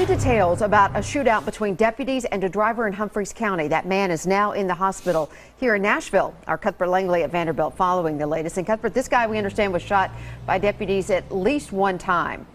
New details about a shootout between deputies and a driver in Humphreys County. That man is now in the hospital here in Nashville. Our Cuthbert Langley at Vanderbilt following the latest. And Cuthbert, this guy, we understand, was shot by deputies at least one time.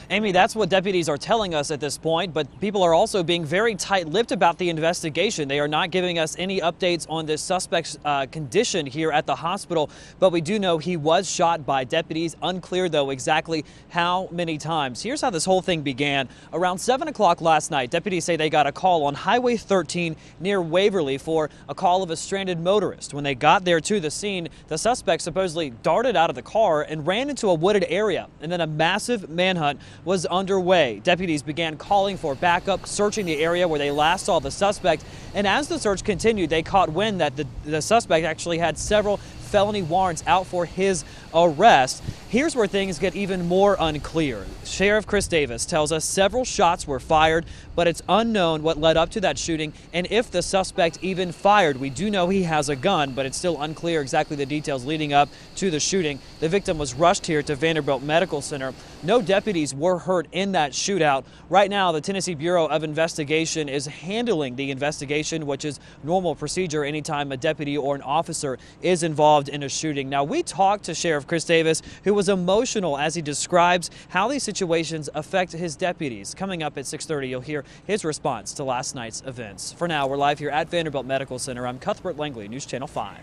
Amy, that's what deputies are telling us at this point, but people are also being very tight-lipped about the investigation. They are not giving us any updates on this suspect's condition here at the hospital, but we do know he was shot by deputies. Unclear, though, exactly how many times. Here's how this whole thing began. Around 7 o'clock last night, deputies say they got a call on Highway 13 near Waverly for a call of a stranded motorist. When they got there to the scene, the suspect supposedly darted out of the car and ran into a wooded area, and then a massive manhunt was underway. Deputies began calling for backup, searching the area where they last saw the suspect, and as the search continued, they caught wind that the suspect actually had several felony warrants out for his arrest. Here's where things get even more unclear. Sheriff Chris Davis tells us several shots were fired, but it's unknown what led up to that shooting and if the suspect even fired. We do know he has a gun, but it's still unclear exactly the details leading up to the shooting. The victim was rushed here to Vanderbilt Medical Center. No deputies were hurt in that shootout. Right now, the Tennessee Bureau of Investigation is handling the investigation, which is normal procedure anytime a deputy or an officer is involved in a shooting. Now, we talked to Sheriff Chris Davis, who was emotional as he describes how these situations affect his deputies. Coming up at 6:30, you'll hear his response to last night's events. For now, we're live here at Vanderbilt Medical Center. I'm Cuthbert Langley, News Channel 5.